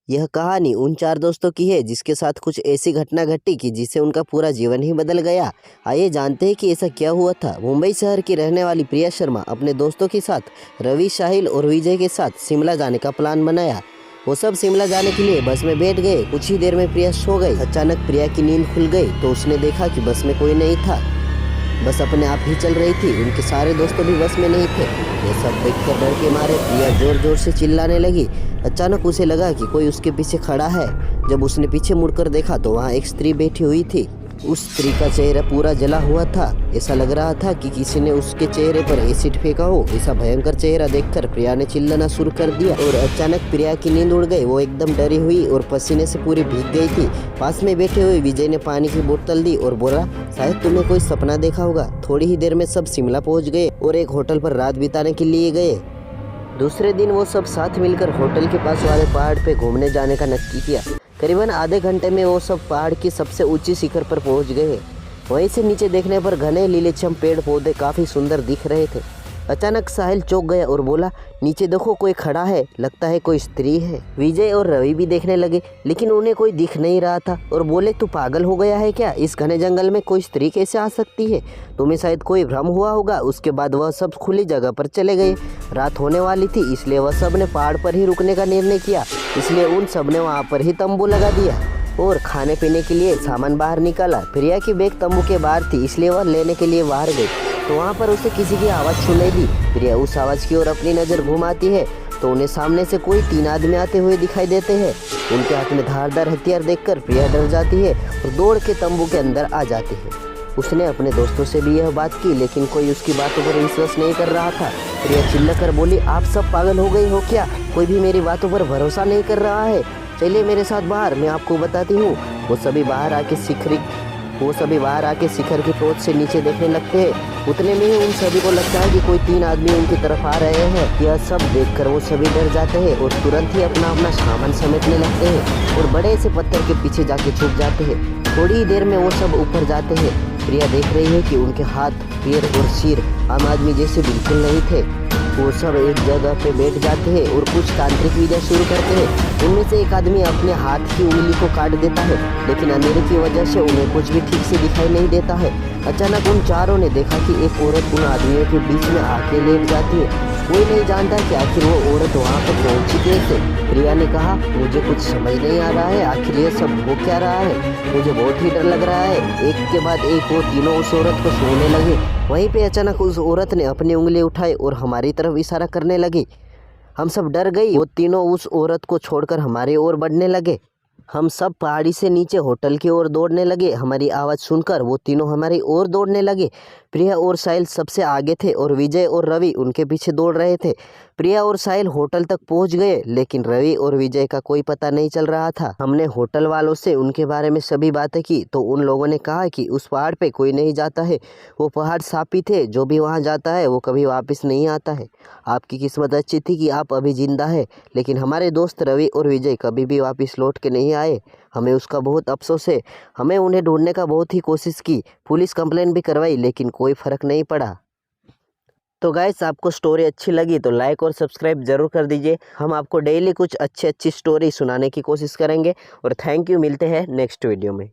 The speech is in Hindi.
यह कहानी उन चार दोस्तों की है जिसके साथ कुछ ऐसी घटना घटी कि जिससे उनका पूरा जीवन ही बदल गया। आइए जानते हैं कि ऐसा क्या हुआ था। मुंबई शहर की रहने वाली प्रिया शर्मा अपने दोस्तों के साथ रवि, साहिल और विजय के साथ शिमला जाने का प्लान बनाया। वो सब शिमला जाने के लिए बस में बैठ गए। कुछ ही देर में प्रिया सो गई। अचानक प्रिया की नींद खुल गई तो उसने देखा कि बस में कोई नहीं था। बस अपने आप ही चल रही थी। उनके सारे दोस्तों भी बस में नहीं थे। ये सब देखकर डर के मारे प्रिया जोर जोर से चिल्लाने लगी। अचानक उसे लगा कि कोई उसके पीछे खड़ा है। जब उसने पीछे मुड़कर देखा तो वहाँ एक स्त्री बैठी हुई थी। उस स्त्री का चेहरा पूरा जला हुआ था। ऐसा लग रहा था कि किसी ने उसके चेहरे पर एसिड फेंका हो। ऐसा भयंकर चेहरा देखकर प्रिया ने चिल्लाना शुरू कर दिया और अचानक प्रिया की नींद उड़ गई। वो एकदम डरी हुई और पसीने से पूरी भीग गई थी। पास में बैठे हुए विजय ने पानी की बोतल दी और बोला, शायद तुम्हें कोई सपना देखा होगा। थोड़ी ही देर में सब शिमला पहुंच गए और एक होटल पर रात बिताने के लिए गए। दूसरे दिन वो सब साथ मिलकर होटल के पास वाले पहाड़ पे घूमने जाने का नक्की किया। करीबन आधे घंटे में वो सब पहाड़ की सबसे ऊंची शिखर पर पहुंच गए। वहीं से नीचे देखने पर घने लीलेछम पेड़ पौधे काफ़ी सुंदर दिख रहे थे। अचानक साहिल चौंक गया और बोला, नीचे देखो कोई खड़ा है, लगता है कोई स्त्री है। विजय और रवि भी देखने लगे लेकिन उन्हें कोई दिख नहीं रहा था और बोले, तू पागल हो गया है क्या? इस घने जंगल में कोई स्त्री कैसे आ सकती है? तुम्हें शायद कोई भ्रम हुआ होगा। उसके बाद वह सब खुली जगह पर चले गए। रात होने वाली थी इसलिए वह सब ने पहाड़ पर ही रुकने का निर्णय किया। इसलिए उन सब ने वहाँ पर ही तंबू लगा दिया और खाने पीने के लिए सामान बाहर निकाला। प्रिया की बैग तंबू के बाहर थी इसलिए वह लेने के लिए बाहर गई तो वहाँ पर उसे किसी की आवाज़ सुनाई दी। प्रिया उस आवाज़ की ओर अपनी नज़र घुमाती है तो उन्हें सामने से कोई 3 आदमी आते हुए दिखाई देते हैं। उनके हाथ में धारदार हथियार देखकर प्रिया डर जाती है और दौड़ के तंबू के अंदर आ जाती है। उसने अपने दोस्तों से भी यह बात की लेकिन कोई उसकी बातों पर विश्वास नहीं कर रहा था। प्रिया चिल्लाकर बोली, आप सब पागल हो गई हो क्या? कोई भी मेरी बातों पर भरोसा नहीं कर रहा है। चलिए मेरे साथ बाहर, मैं आपको बताती हूँ। वो सभी बाहर आके शिखर की टोच से नीचे देखने लगते हैं। उतने में ही उन सभी को लगता है कि कोई 3 आदमी उनकी तरफ आ रहे हैं। यह सब देखकर वो सभी डर जाते हैं और तुरंत ही अपना सामान समेटने लगते हैं और बड़े से पत्थर के पीछे जाके छुप जाते हैं। थोड़ी ही देर में वो सब ऊपर जाते हैं। प्रिया देख रही है कि उनके हाथ, पैर और सिर आम आदमी जैसे बिल्कुल नहीं थे। वो सब एक जगह पे बैठ जाते हैं और कुछ तांत्रिक विद्या शुरू करते हैं। उनमें से एक आदमी अपने हाथ की उंगली को काट देता है लेकिन अंधेरे की वजह से उन्हें कुछ भी ठीक से दिखाई नहीं देता है। अचानक उन चारों ने देखा कि एक औरत उन आदमियों के बीच में आके लेट जाती है। कोई नहीं जानता कि आखिर वो औरत वहाँ पर पहुँची कैसे। प्रिया ने कहा, मुझे कुछ समझ नहीं आ रहा है, आखिर ये सब हो क्या रहा है? मुझे बहुत ही डर लग रहा है। एक के बाद एक वो तीनों उस औरत को छूने लगे। वहीं पे अचानक उस औरत ने अपनी उंगली उठाई और हमारी तरफ इशारा करने लगी। हम सब डर गई। वो तीनों उस औरत को छोड़कर हमारी ओर बढ़ने लगे। हम सब पहाड़ी से नीचे होटल की ओर दौड़ने लगे। हमारी आवाज़ सुनकर वो तीनों हमारी ओर दौड़ने लगे। प्रिया और साहिल सबसे आगे थे और विजय और रवि उनके पीछे दौड़ रहे थे। प्रिया और साहिल होटल तक पहुंच गए लेकिन रवि और विजय का कोई पता नहीं चल रहा था। हमने होटल वालों से उनके बारे में सभी बातें की तो उन लोगों ने कहा कि उस पहाड़ पे कोई नहीं जाता है। वो पहाड़ शापी थे, जो भी वहाँ जाता है वो कभी वापस नहीं आता है। आपकी किस्मत अच्छी थी कि आप अभी जिंदा है, लेकिन हमारे दोस्त रवि और विजय कभी भी वापस लौट के नहीं आए। हमें उसका बहुत अफसोस है। हमने उन्हें ढूंढने का बहुत ही कोशिश की, पुलिस कंप्लेंट भी करवाई लेकिन कोई फ़र्क नहीं पड़ा। तो गाइस, आपको स्टोरी अच्छी लगी तो लाइक और सब्सक्राइब जरूर कर दीजिए। हम आपको डेली कुछ अच्छी स्टोरी सुनाने की कोशिश करेंगे और थैंक यू। मिलते हैं नेक्स्ट वीडियो में।